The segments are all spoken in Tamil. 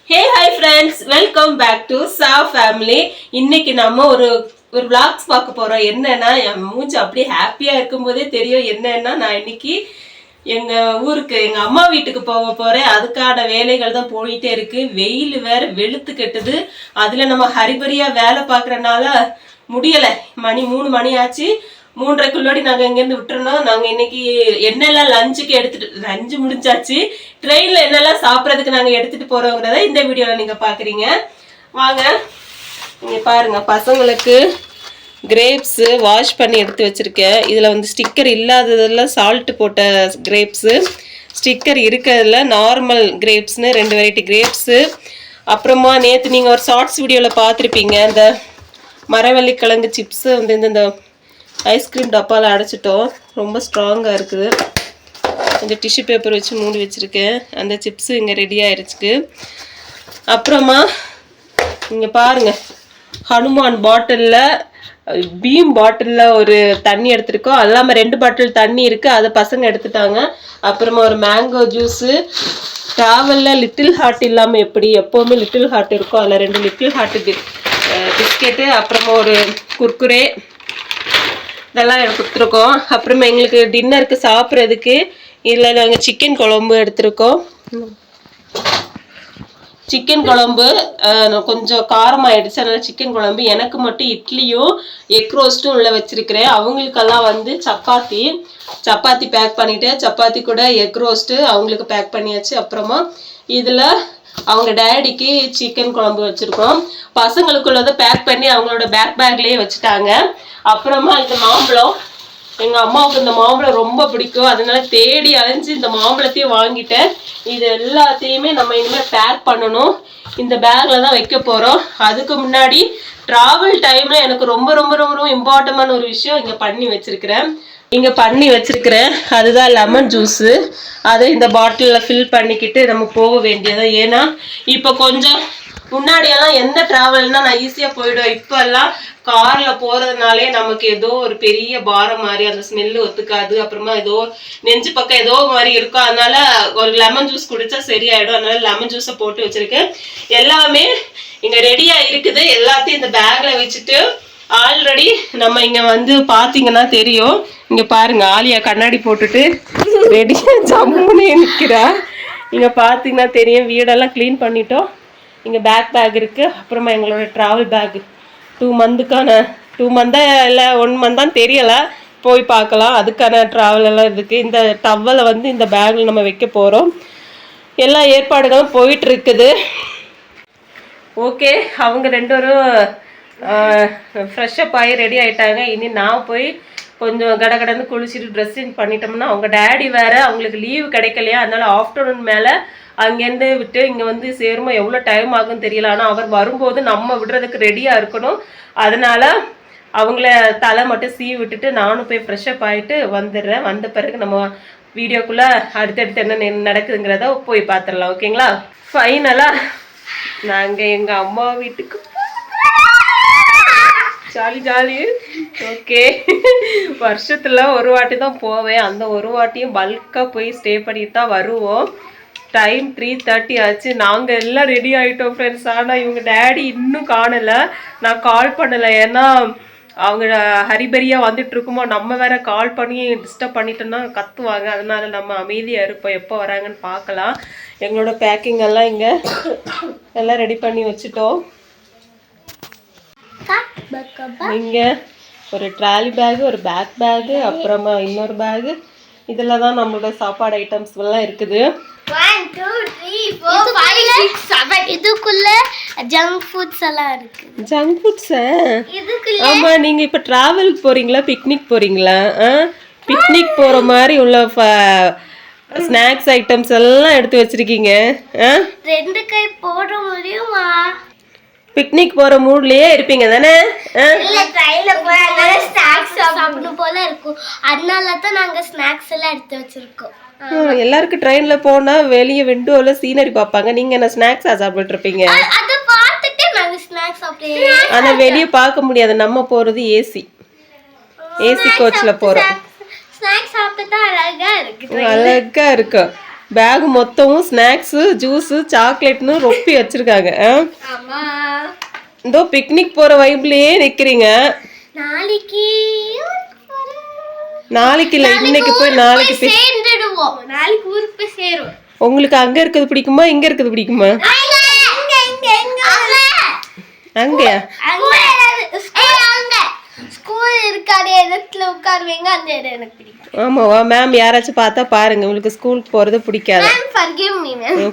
Hey hi friends, welcome back to Sa Family. இன்னைக்கு நம்ம ஒரு vlogs பார்க்க போறோம். என்னன்னா என் மூஞ்சி அப்படியே ஹாப்பியா இருக்கும்போதே தெரியும் என்னன்னா நான் இன்னைக்கு எங்க ஊருக்கு எங்க அம்மா வீட்டுக்கு போறேன். அதுக்கான வேலைகள் தான் போயிட்டே இருக்கு. வெயில் வேற வெளுத்து கட்டுது. அதுல நம்ம ஹரிபரியா வேலை பார்க்கறனால முடியல. மணி 3 மணி ஆச்சு. 3:30 நாங்க இங்க இருந்து விட்டுறோம். நாங்க இன்னைக்கு என்னெல்லாம் லஞ்சுக்கு எடுத்துட்டு லஞ்சு முடிஞ்சாச்சு. ட்ரெயின்ல என்னெல்லாம் சாப்பிட்றதுக்கு நாங்க எடுத்துட்டு போறோங்கிறத இந்த வீடியோல நீங்க பாக்குறீங்க. வாங்க நீங்க பாருங்க. பசங்களுக்கு கிரேப்ஸ் வாஷ் பண்ணி எடுத்து வச்சிருக்கேன். இதுல வந்து ஸ்டிக்கர் இல்லாததெல்லாம் சால்ட் போட்ட கிரேப்ஸ், ஸ்டிக்கர் இருக்கிறதுல நார்மல் கிரேப்ஸ்னு 2 வெரைட்டி கிரேப்ஸ். அப்புறமா நேற்று நீங்க ஒரு ஷார்ட்ஸ் வீடியோல பார்த்துருப்பீங்க. இந்த மரவள்ளி கிழங்கு சிப்ஸ் வந்து இந்த ஐஸ்கிரீம் டப்பாவில் அடைச்சிட்டோம். ரொம்ப ஸ்ட்ராங்காக இருக்குது. கொஞ்சம் டிஷ்யூ பேப்பர் வச்சு மூடி வச்சுருக்கேன். அந்த சிப்ஸு இங்கே ரெடி ஆயிடுச்சு. அப்புறமா இங்கே பாருங்கள், ஹனுமான் பாட்டிலில் பீம் பாட்டிலில் ஒரு தண்ணி எடுத்துருக்கோம். அது இல்லாமல் 2 பாட்டில் தண்ணி இருக்குது, அதை பசங்க எடுத்துட்டாங்க. அப்புறமா ஒரு மேங்கோ ஜூஸு. ட்ராவலில் லிட்டில் ஹார்ட் இல்லாமல் எப்படி எப்போவுமே லிட்டில் ஹார்ட் இருக்கும், அதில் 2 லிட்டில் ஹார்ட்டு பிஸ்கெட்டு. அப்புறமா ஒரு குர்குரே, இதெல்லாம் கொடுத்துருக்கோம். அப்புறமா எங்களுக்கு டின்னருக்கு சாப்பிட்றதுக்கு இதில் நாங்கள் சிக்கன் குழம்பு எடுத்துருக்கோம். சிக்கன் குழம்பு கொஞ்சம் காரமாயிடுச்சு, அதனால சிக்கன் குழம்பு. எனக்கு மட்டும் இட்லியும் எக் ரோஸ்ட்டும் உள்ள வச்சிருக்கிறேன். அவங்களுக்கெல்லாம் வந்து சப்பாத்தி பேக் பண்ணிட்டேன். சப்பாத்தி கூட எக் ரோஸ்ட்டு அவங்களுக்கு பேக் பண்ணியாச்சு. அப்புறமா இதில் அவங்க டேடிக்கு சிக்கன் குழம்பு வச்சிருக்கோம். பசங்களுக்குள்ளதை பேக் பண்ணி அவங்களோட பேக்லேயே வச்சுட்டாங்க. அப்புறமா இந்த மாம்பழம், எங்க அம்மாவுக்கு இந்த மாம்பழம் ரொம்ப பிடிக்கும், அதனால தேடி அலைஞ்சு இந்த மாம்பழத்தையும் வாங்கிட்டேன். இது எல்லாத்தையுமே நம்ம இனிமேல் பேக் பண்ணணும். இந்த பேக்ல தான் வைக்க போறோம். அதுக்கு முன்னாடி டிராவல் டைம்ல எனக்கு ரொம்ப ரொம்ப ரொம்ப ரொம்ப இம்பார்ட்டன்டான ஒரு விஷயம் இங்க பண்ணி வச்சிருக்கிறேன். அதுதான் லெமன் ஜூஸு. அதை இந்த பாட்டிலில் ஃபில் பண்ணிக்கிட்டு நம்ம போக வேண்டியது. ஏன்னா இப்போ கொஞ்சம் முன்னாடியெல்லாம் எந்த டிராவல்னா நான் ஈஸியாக போயிடுவேன். இப்போ எல்லாம் காரில் போகிறதுனாலே நமக்கு ஏதோ ஒரு பெரிய பாரம் மாதிரி, அந்த ஸ்மெல்லு ஒத்துக்காது. அப்புறமா ஏதோ நெஞ்சு பக்கம் ஏதோ மாதிரி இருக்கும். அதனால ஒரு லெமன் ஜூஸ் குடிச்சா சரியாயிடும். அதனால லெமன் ஜூஸை போட்டு வச்சிருக்கேன். எல்லாமே இங்கே ரெடியாக இருக்குது. எல்லாத்தையும் இந்த பேக்கில் வச்சுட்டு ஆல்ரெடி நம்ம இங்கே வந்து பார்த்தீங்கன்னா தெரியும். இங்கே பாருங்க, ஆலியா கண்ணாடி போட்டுட்டு ரெடியாக ஜம்முன்னு நிற்கிறா. இங்கே பார்த்தீங்கன்னா தெரியும். வீடெல்லாம் க்ளீன் பண்ணிட்டோம். இங்கே பேக் இருக்குது. அப்புறமா எங்களோட ட்ராவல் பேக் 2 மந்த்தா இல்லை 1 மந்தான் தெரியலை, போய் பார்க்கலாம். அதுக்கான ட்ராவல் எல்லாம் இருக்குது. இந்த டவலை வந்து இந்த பேக்கில் நம்ம வைக்க போகிறோம். எல்லா ஏற்பாடுகளும் போயிட்டு இருக்குது. ஓகே, அவங்க 2 பேரும் ஃப்ரெஷ்ஷப் ஆகி ரெடி ஆகிட்டாங்க. இனி நான் போய் கொஞ்சம் கடகடன்னு குளிச்சுட்டு ட்ரெஸ்ஸிங் பண்ணிட்டோம்னா, அவங்க டேடி வேறு அவங்களுக்கு லீவு கிடைக்கலையா, அதனால ஆஃப்டர்நூன் மேலே அங்கேருந்து விட்டு இங்கே வந்து சேருமா எவ்வளோ டைம் ஆகும்னு தெரியல. ஆனால் அவர் வரும்போது நம்ம விடுறதுக்கு ரெடியாக இருக்கணும். அதனால் அவங்கள தலை மட்டும் சீவி விட்டுட்டு நானும் போய் ஃப்ரெஷ்ஷப் ஆகிட்டு வந்துடுறேன். வந்த பிறகு நம்ம வீடியோக்குள்ளே அடுத்தடுத்து என்ன நடக்குதுங்கிறத போய் பார்த்துடலாம். ஓகேங்களா? ஃபைனலாக நாங்கள் எங்கள் அம்மா வீட்டுக்கு ஜாலி. ஓகே, வருஷத்தில் ஒரு வாட்டி தான் போவேன். அந்த ஒரு வாட்டியும் பல்காக போய் ஸ்டே பண்ணிட்டு தான் வருவோம். டைம் 3:30 ஆச்சு. நாங்கள் எல்லாம் ரெடி ஆகிட்டோம் ஃப்ரெண்ட்ஸ். ஆனால் இவங்க டேடி இன்னும் காணலை. நான் கால் பண்ணலை, ஏன்னா அவங்க ஹரிபரியாக வந்துட்டு இருக்குமோ, நம்ம வேற கால் பண்ணி டிஸ்டர்ப் பண்ணிட்டோன்னா கத்துவாங்க. அதனால நம்ம அமைதியாக இருப்போம், எப்போ வராங்கன்னு பார்க்கலாம். எங்களோட பேக்கிங் எல்லாம் இங்கே எல்லாம் ரெடி பண்ணி வச்சுட்டோம். இங்கே ஒரு ட்ராலி பேகு, ஒரு பேகு, அப்புறமா இன்னொரு பேகு. இதில் தான் நம்மளோட சாப்பாடு ஐட்டம்ஸ் எல்லாம் இருக்குது. 1 2 3 4 5 6 7 இதுக்குள்ள ஜங்க் ஃபுட்ஸ் எல்லாம் இருக்கு. Junk foods? இதுக்குள்ள ஆமா, நீங்க இப்ப டிராவல் போறீங்களா, பிக்னிக் போறீங்களா? பிக்னிக் போற மாதிரி உள்ள ஸ்நாக்ஸ் ஐட்டம்ஸ் எல்லாம் எடுத்து வச்சிருக்கீங்க. 2 கை போட முடியுமா? பிக்னிக் போற மூட்லயே இருப்பீங்க தானே? இல்ல, ட்ரைல போய் அதனால ஸ்நாக்ஸ் சாப்பிடணும் போல இருக்கும். அதனால தான் நாங்க ஸ்நாக்ஸ் எல்லாம் எடுத்து வச்சிருக்கோம். எல்லாருக்கும் ட்ரெயின்ல போனா வெளியே விண்டோல சீனரி பார்ப்பாங்க. நீங்க என்ன ஸ்நாக்ஸா சாப்பிட்டு இருப்பீங்க? அத பார்த்துட்டு நாங்க ஸ்நாக்ஸ் சாப்பிடுவோம். ஆனா வெளியே பார்க்க முடியாது. நம்ம போறது ஏசி கோச்ல போறோம். ஸ்நாக்ஸ் சாப்பிட்டா அழகா இருக்கு. அழகா இருக்கும். பேக் மொத்தமும் ஸ்நாக்ஸு ஜூஸு சாக்லேட்னு ரொப்பி வச்சிருக்காங்க. இதோ பிக்னிக் போற வைப்லயே நிக்கிறீங்க. நாளைக்கு இல்ல, இன்னைக்கு போய் நாளைக்கு சேர்ந்துடுவோம். நாளைக்கு ஊருக்கு போய் சேரும். உங்களுக்கு அங்க இருக்குது பிடிக்குமா இங்க இருக்குது பிடிக்குமா? அங்கயா? ஸ்கூல் இருக்காத இடத்துல உட்காருவீங்க, அந்த இடம் எனக்கு பிடிக்கும். ஆமாவா? மேம் யாராச்சும் பார்த்தா பாருங்க, உங்களுக்கு ஸ்கூலுக்கு போறது பிடிக்காது.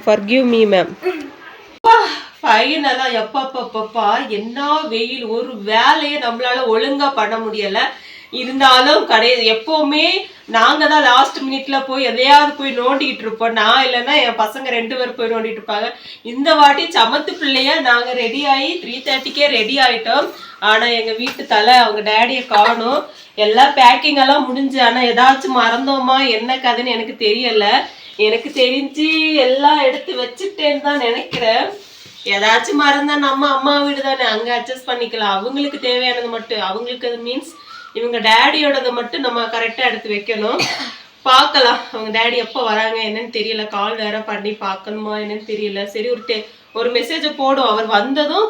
Forgive me ma'am. ஃபைனலா எப்பப்பப்பா என்ன வெயில், ஒரு வேலையை நம்மளால ஒழுங்கா பண்ண முடியல. இருந்தாலும் எப்பவுமே நாங்க தான் லாஸ்ட் மினிட்ல போய் எதையாவது போய் நோண்டிக்கிட்டு இருப்போம். நான் இல்லைன்னா என் பசங்க 2 பேர் போய் நோண்டிட்டு இருப்பாங்க. இந்த வாட்டி சமத்து பிள்ளையா நாங்க ரெடி ஆகி 3:30க்கே ரெடி ஆயிட்டோம். ஆனா எங்க வீட்டு தலை அவங்க டேடியை காணும். எல்லாம் பேக்கிங் எல்லாம் முடிஞ்சு, ஆனா ஏதாச்சும் மறந்தோமா என்ன கதைன்னு எனக்கு தெரியல. எனக்கு தெரிஞ்சு எல்லாம் எடுத்து வச்சுட்டேன்னு தான் நினைக்கிறேன். ஏதாச்சும் மறந்தா நம்ம அம்மா வீடு தானே, அங்க அட்ஜஸ்ட் பண்ணிக்கலாம். அவங்களுக்கு தேவையானது மட்டும், அவங்களுக்கு அது மீன்ஸ் இவங்க டேடியோடதை மட்டும் நம்ம கரெக்டா எடுத்து வைக்கணும். பார்க்கலாம் அவங்க டேடி எப்போ வராங்க என்னன்னு தெரியல. கால் வேற பண்ணி பார்க்கணுமா என்னன்னு தெரியல. சரி ஒரு மெசேஜை போடும். அவர் வந்ததும்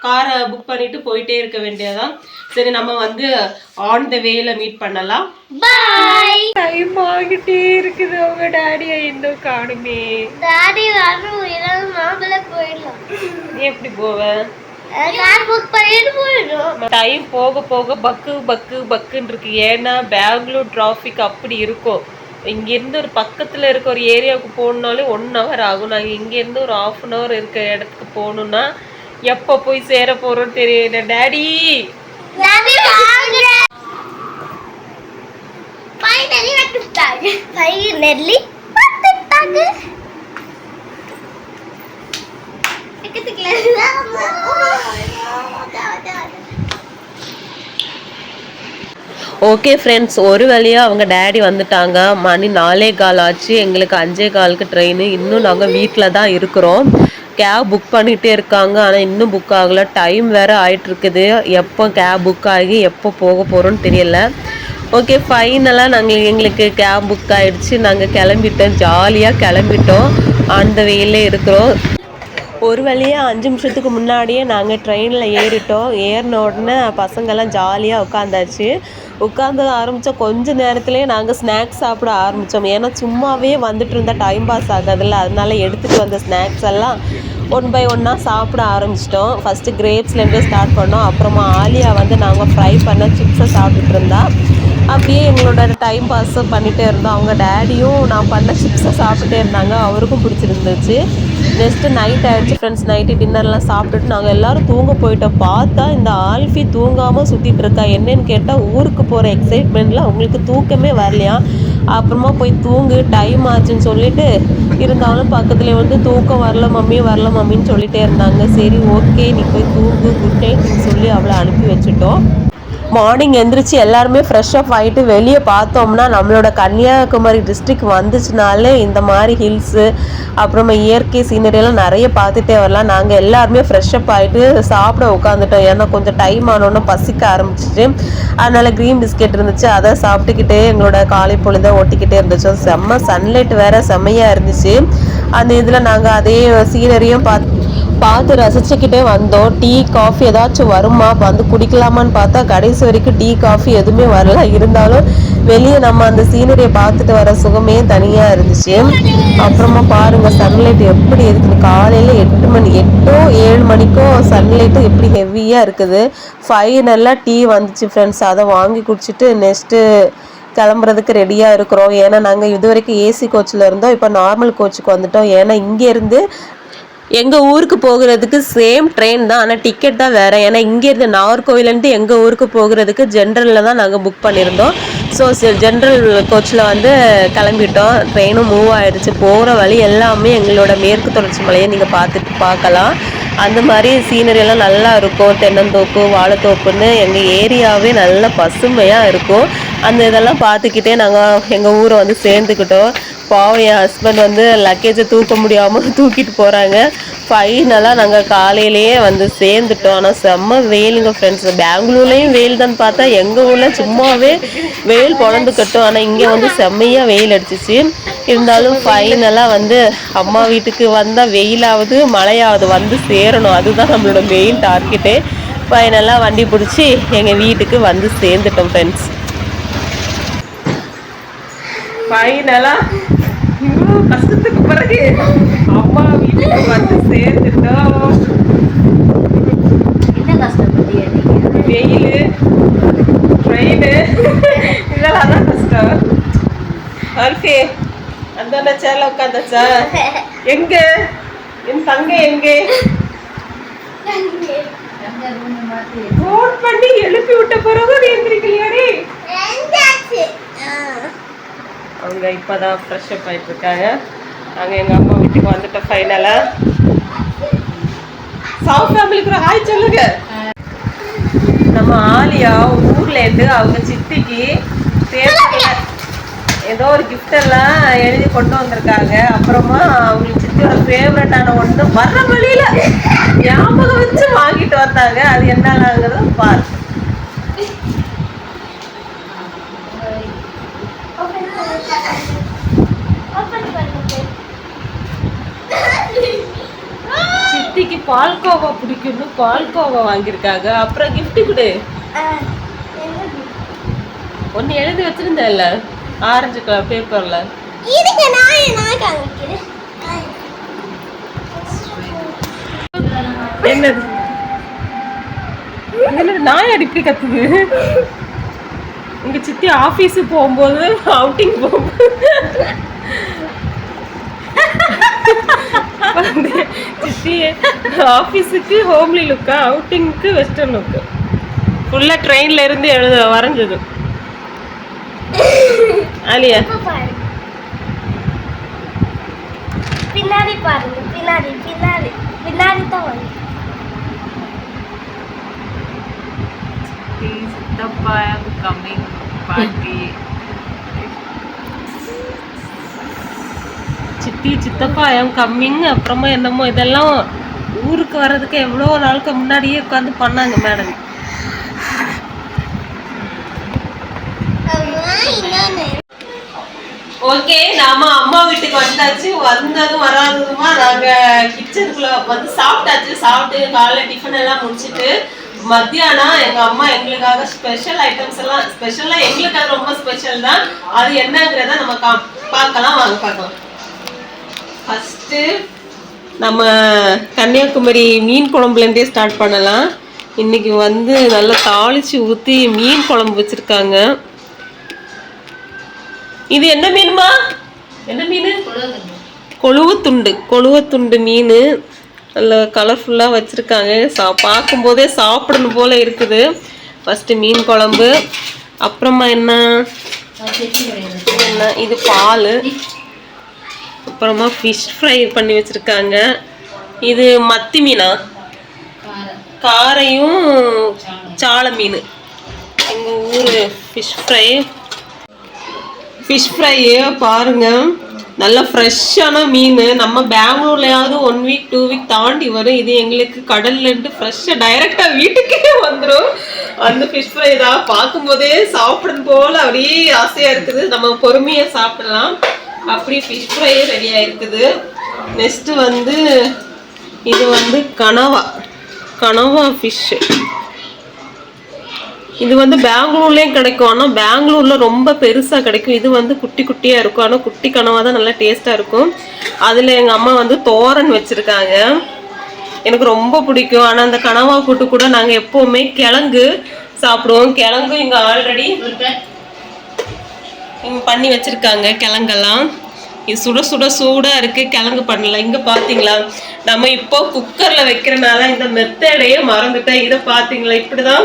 காரை புக் பண்ணிட்டு போயிட்டே இருக்க வேண்டியதான். சரி நம்ம வந்து ஆன் த வேல மீட் பண்ணலாம். பை. டைம் ஆகிட்டே இருக்குது. அவங்க டேடியை இன்னும் காணுமே. டாடி வரும், இல்லைன்னா நாங்களே போயிடலாம். நீ எப்படி போவேன்? கார் புக் பண்ணிட்டு போயிடும். டைம் போக போக பக்குன்னு இருக்கு. ஏன்னா பெங்களூர் டிராஃபிக் அப்படி இருக்கும். இங்கேருந்து ஒரு பக்கத்தில் இருக்க ஒரு ஏரியாவுக்கு போகணுன்னாலே 1 hour ஆகும். நாங்கள் இங்கேருந்து ஒரு 1/2 hour இருக்க இடத்துக்கு போகணுன்னா எப்போ போய் சேர போகிறோன்னு தெரியல. டேடி ஓகே ஃப்ரெண்ட்ஸ், ஒரு வழியாக அவங்க டேடி வந்துட்டாங்க. மணி 4:15 ஆச்சு. எங்களுக்கு 5:15க்கு ட்ரெயின். இன்னும் நாங்கள் வீட்டில் தான் இருக்கிறோம். கேப் புக் பண்ணிகிட்டே இருக்காங்க, ஆனால் இன்னும் புக் ஆகலை. டைம் வேறு ஆகிட்டுருக்குது. எப்போ கேப் புக் ஆகி எப்போ போக போகிறோன்னு தெரியல. ஓகே ஃபைனலாக எங்களுக்கு கேப் புக் ஆகிடுச்சு. நாங்கள் கிளம்பிட்டோம், ஜாலியாக கிளம்பிட்டோம். அந்த வெயிலே இருக்கிறோம். ஒரு வழியாக 5 நிமிஷத்துக்கு முன்னாடியே நாங்கள் ட்ரெயினில் ஏறிட்டோம். ஏறின உடனே பசங்கள்லாம் ஜாலியாக உட்காந்தாச்சு. உட்காந்து ஆரம்பித்தா கொஞ்சம் நேரத்துலேயே நாங்கள் ஸ்நாக்ஸ் சாப்பிட ஆரம்பித்தோம். ஏன்னா சும்மாவே வந்துட்டு இருந்தால் டைம் பாஸ் ஆகாதுல்ல, அதனால எடுத்துகிட்டு வந்த ஸ்நாக்ஸ் எல்லாம் 1 by 1 சாப்பிட ஆரம்பிச்சிட்டோம். ஃபஸ்ட்டு கிரேப்ஸ்லேருந்தே ஸ்டார்ட் பண்ணோம். அப்புறமா ஆலியா வந்து நாங்கள் ஃப்ரை பண்ண சிப்ஸை சாப்பிட்டுட்டு இருந்தா. அப்படியே எங்களோட டைம் பாஸ் பண்ணிகிட்டே இருந்தோம். அவங்க டேடியும் நான் பண்ண சிப்ஸை சாப்பிட்டுட்டே இருந்தாங்க. அவருக்கும் பிடிச்சிருந்துச்சு. நெக்ஸ்ட்டு நைட் ஆகிடுச்சு ஃப்ரெண்ட்ஸ். நைட்டு டின்னர்லாம் சாப்பிட்டுட்டு நாங்கள் எல்லோரும் தூங்க போயிட்டோம். பார்த்தா இந்த ஆல்ஃபி தூங்காமல் சுற்றிட்டு இருக்கா. என்னன்னு கேட்டால் ஊருக்கு போகிற எக்ஸைட்மெண்ட்டில் அவங்களுக்கு தூக்கமே வரலையா. அப்புறமா போய் தூங்கு டைம் ஆச்சுன்னு சொல்லிட்டு இருந்தாலும் பக்கத்துலேயே வந்து தூக்கம் வரல மம்மின்னு சொல்லிகிட்டே இருந்தாங்க. சரி ஓகே நீ போய் தூங்கு, குட் நைட்னு சொல்லி அவளை அனுப்பி வச்சுட்டோம். மார்னிங் எந்திரிச்சு எல்லாருமே ஃப்ரெஷ்அப் ஆகிட்டு வெளியே பார்த்தோம்னா நம்மளோட கன்னியாகுமரி டிஸ்ட்ரிக்ட் வந்துச்சுனாலே இந்த மாதிரி ஹில்ஸு அப்புறமா இயற்கை சீனரியெல்லாம் நிறைய பார்த்துட்டே வரலாம். நாங்கள் எல்லாருமே ஃப்ரெஷ்அப் ஆகிட்டு சாப்பிட உட்காந்துட்டோம். ஏன்னா கொஞ்சம் டைம் ஆனோன்னு பசிக்க ஆரம்பிச்சிச்சு. அதனால் க்ரீன் பிஸ்கெட் இருந்துச்சு, அதை சாப்பிட்டுக்கிட்டே எங்களோட காலை பொழுதை ஓட்டிக்கிட்டே இருந்துச்சு. செம்ம சன்லைட் வேறு செம்மையாக இருந்துச்சு. அந்த இதில் நாங்கள் அதே சீனரியும் பார்த்து ரசிச்சுக்கிட்டே வந்தோம். டீ காஃபி ஏதாச்சும் வருமா வந்து குடிக்கலாமான்னு பார்த்தா கடைசி வரைக்கும் டீ காஃபி எதுவுமே வரல. இருந்தாலும் வெளியே நம்ம அந்த சீனரியை பார்த்துட்டு வர சுகமே தனியாக இருந்துச்சு. அப்புறமா பாருங்கள் சன்லைட் எப்படி இருக்குது. காலையில் 8 மணிக்கும் சன்லைட்டு எப்படி ஹெவியாக இருக்குது. ஃபைனலாக டீ வந்துச்சு ஃப்ரெண்ட்ஸ். அதை வாங்கி குடிச்சிட்டு நெக்ஸ்ட்டு கிளம்புறதுக்கு ரெடியாக இருக்கிறோம். ஏன்னா நாங்கள் இது வரைக்கும் ஏசி கோச்சில் இருந்தோம், இப்போ நார்மல் கோச்சுக்கு வந்துட்டோம். ஏன்னா இங்கேருந்து எங்கள் ஊருக்கு போகிறதுக்கு சேம் ட்ரெயின் தான், ஆனால் டிக்கெட் தான் வேறு. ஏன்னா இங்கேருந்து நாகர்கோவிலேருந்து எங்கள் ஊருக்கு போகிறதுக்கு ஜென்ரலில் தான் நாங்கள் புக் பண்ணியிருந்தோம். ஸோ ஜென்ரல் கோச்சில் வந்து கிளம்பிட்டோம். ட்ரெயினும் மூவ் ஆகிடுச்சு. போகிற வழி எல்லாமே எங்களோட மேற்கு தொடர்ச்சி மலையை நீங்கள் பார்க்கலாம். அந்த மாதிரி சீனரியெல்லாம் நல்லா இருக்கும். தென்னந்தோப்பு வாழைத்தோப்புன்னு எங்கள் ஏரியாவே நல்ல பசுமையாக இருக்கும். அந்த இதெல்லாம் பார்த்துக்கிட்டே நாங்கள் எங்கள் ஊரை வந்து சேர்ந்துக்கிட்டோம். பாவம் என் ஹஸ்பண்ட் வந்து லக்கேஜை தூக்க முடியாமல் தூக்கிட்டு போகிறாங்க. ஃபைனலாக நாங்கள் காலையிலேயே வந்து சேர்ந்துட்டோம். ஆனால் செம்ம வெயிலுங்க ஃப்ரெண்ட்ஸ். பெங்களூர்லேயும் வெயில் தான் பார்த்தா எங்கள் ஊரில் சும்மாவே வெயில் பொழந்துக்கட்டும். ஆனால் இங்கே வந்து செம்மையாக வெயில் அடிச்சிச்சு. இருந்தாலும் ஃபைனலாக வந்து அம்மா வீட்டுக்கு வந்தால் வெயிலாவது மழையாவது வந்து சேரணும், அதுதான் நம்மளோட மெயின் டார்கெட்டே. ஃபைனலாக வண்டி பிடிச்சி எங்கள் வீட்டுக்கு வந்து சேர்ந்துட்டோம் ஃப்ரெண்ட்ஸ். ஃபைனலாக இவ்வளோ கஷ்டத்துக்கு பிறகு அம்மா வீட்டுக்கு வந்து சேர்ந்துட்டோம். என்ன கஷ்டப்பட்டு வெயில், ட்ரெயின், இதெல்லாம் தான் கஷ்டம். அல்ஃபே அந்த சேரில் உட்காந்தாச்சா? எங்க என் தங்க எங்கே? ஃபோன் பண்ணி எழுப்பி விட்ட பிறகு எந்திரிக்கலையாடி? அவங்க இப்போதான் ஃப்ரெஷ் அப் ஆகிட்டு இருக்காங்க. நாங்கள் எங்கள் அம்மா வீட்டுக்கு வந்துட்டோம் ஃபைனலாக. சாஃப் ஃபேமிலிக்கு ஒரு ஹாய் சொல்லுங்க. நம்ம ஆலியா ஊர்லேருந்து அவங்க சித்திக்கு ஏதோ ஒரு கிஃப்ட் எல்லாம் எழுதி கொண்டு வந்திருக்காங்க. அப்புறமா அவங்களுக்கு சித்தியோட ஃபேவரட்டான ஒன்று வர்ற வழியில ஞாபகம் வச்சு வாங்கிட்டு வந்தாங்க. அது என்னங்கிறத பாரு. சித்திக்கு பால்கோவா பிடிக்கும்னு பால்கோவா வாங்கியிருக்காங்க. அப்புறம் கிஃப்ட் கொடு. ஒன்னு எழுதி வச்சிருந்தேன்ல ஆரஞ்சு கலர் பேப்பர்ல. என்னது நாய் அடிப்படி கத்துது. உங்க சித்தி ஆபீஸ் போகும்போது அவுட்டிங் போகும்போது சித்தி ஆஃபீஸுக்கு ஹோம்லி லுக்கா, அவுட்டிங்க்கு வெஸ்டர்ன் லுக்கு. ஃபுல்லாக ட்ரெயினில் இருந்து வரைஞ்சது. ஆலியா பின்னாடி பாருங்க, பின்னாடி பின்னாடி பின்னாடி தான் வந்து சித்தப்பா கம்மிங் பாட்டி. சித்தி சித்தப்பா கம்மிங். அப்புறமா என்னமோ இதெல்லாம் ஊருக்கு வர்றதுக்கு எவ்வளோ நாளுக்கு முன்னாடியே உட்காந்து பண்ணாங்க மேடம். ஓகே, நாம அம்மா வீட்டுக்கு வந்தாச்சு. வந்ததும் வராததுமா நாங்க கிச்சனுக்குள்ள வந்து சாப்பிட்டாச்சு. சாப்பிட்டு காலைல டிஃபன் எல்லாம் முடிச்சுட்டு மத்தியானம் எங்க அம்மா எங்களுக்காக ஸ்பெஷல் ஐட்டம்ஸ் எல்லாம், ஸ்பெஷலா எங்களுக்காக ரொம்ப ஸ்பெஷல் தான். அது என்னங்கிறத நம்ம பார்க்கலாம், வாங்க பார்க்கலாம். ஃபர்ஸ்ட் நம்ம கன்னியாகுமரி மீன் குழம்புலேருந்தே ஸ்டார்ட் பண்ணலாம். இன்னைக்கு வந்து நல்லா தாளிச்சு ஊற்றி மீன் குழம்பு வச்சிருக்காங்க. இது என்ன மீனுமா? என்ன மீன்? கொழுவத்துண்டு. கொழுவத்துண்டு மீன் நல்ல கலர்ஃபுல்லாக வச்சுருக்காங்க. பார்க்கும்போதே சாப்பிடணும் போல இருக்குது. ஃபஸ்ட்டு மீன் குழம்பு. அப்புறமா என்ன, இது பால். அப்புறமா ஃபிஷ் ஃப்ரை பண்ணி வச்சுருக்காங்க. இது மத்தி மீனா? காரையும் சாலை மீன். எங்கள் ஊர் ஃபிஷ் ஃப்ரை. ஃபிஷ் ஃப்ரையே பாருங்க, நல்லா ஃப்ரெஷ்ஷான மீன். நம்ம பெங்களூர்லையாவது 1 வீக் 2 வீக் தாண்டி வரும். இது எங்களுக்கு கடல்லேருந்து ஃப்ரெஷ்ஷாக டைரெக்டாக வீட்டுக்கே வந்துடும். அந்த ஃபிஷ் ஃப்ரை தான் பார்க்கும்போதே சாப்பிடணும் போல் அப்படியே ஆசையாக இருக்குது. நம்ம பொறுமையாக சாப்பிடலாம். அப்படி ஃபிஷ் ஃப்ரையே ரெடியாக இருக்குது. நெக்ஸ்ட்டு வந்து இது வந்து கனவா ஃபிஷ்ஷு. இது வந்து பெங்களூர்லேயும் கிடைக்கும். ஆனால் பெங்களூரில் ரொம்ப பெருசாக கிடைக்கும். இது வந்து குட்டி குட்டியாக இருக்கும். ஆனால் குட்டி கனவா தான் நல்லா டேஸ்ட்டாக இருக்கும். அதில் எங்கள் அம்மா வந்து தோரன் வச்சுருக்காங்க. எனக்கு ரொம்ப பிடிக்கும். ஆனால் அந்த கனவா கூட்டு கூட நாங்கள் எப்போவுமே கிழங்கு சாப்பிடுவோம். கிழங்கு இங்கே ஆல்ரெடி இங்கே பண்ணி வச்சுருக்காங்க கிழங்கெல்லாம். இது சுட சுட சூடாக இருக்குது. கிழங்கு பண்ணல. இங்கே பார்த்தீங்களா, நம்ம இப்போ குக்கரில் வைக்கிறனால இந்த மெத்தடையே மறந்துட்டேன். இதை பார்த்தீங்களா, இப்படி தான்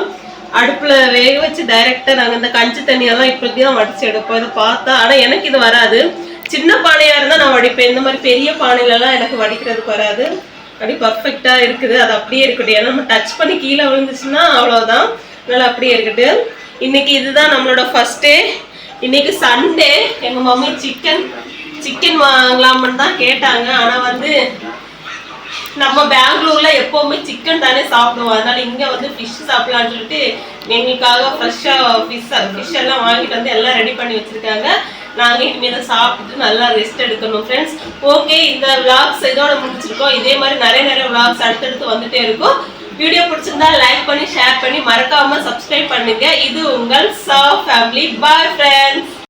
அடுப்பில் வேக வச்சு டைரெக்டாக நாங்கள் இந்த கஞ்சி தண்ணியெல்லாம் இப்படி தான் வடித்து எடுப்போம். இதை பார்த்தா, ஆனால் எனக்கு இது வராது. சின்ன பானையாக இருந்தால் நான் வடிப்பேன். இந்த மாதிரி பெரிய பானையிலலாம் எனக்கு வடிக்கிறதுக்கு வராது. அப்படி பர்ஃபெக்டாக இருக்குது. அது அப்படியே இருக்கட்டும். ஏன்னா நம்ம டச் பண்ணி கீழே விழுந்துச்சுன்னா அவ்வளோதான். அதனால் அப்படியே இருக்கட்டும். இன்னைக்கு இதுதான் நம்மளோட ஃபர்ஸ்ட் டே. இன்னைக்கு சண்டே. எங்கள் மம்மி சிக்கன் சிக்கன் வாங்கலாம்னு தான் கேட்டாங்க. ஆனா வந்து நம்ம பெங்களூர்ல எப்பவுமே சிக்கன் தானே சாப்பிடுவோம், அதனால இங்க வந்து ஃபிஷ் சாப்பிடலாம்னு சொல்லிட்டு எங்களுக்காக ஃப்ரெஷ்ஷா ஃபிஷ் எல்லாம் வாங்கிட்டு வந்து எல்லாம் ரெடி பண்ணி வச்சிருக்காங்க. நாங்க இனிமே தான் சாப்பிட்டு நல்லா ரெஸ்ட் எடுக்கணும் ஃப்ரெண்ட்ஸ். ஓகே, இந்த vlogs இதோட முடிச்சிருக்கோம். இதே மாதிரி நிறைய vlogs அடுத்தடுத்து வந்துட்டே இருக்கும். வீடியோ பிடிச்சிருந்தா லைக் பண்ணி ஷேர் பண்ணி மறக்காம சப்ஸ்கிரைப் பண்ணுங்க. இது உங்கள் சாஃப் ஃபேமிலி. Bye friends.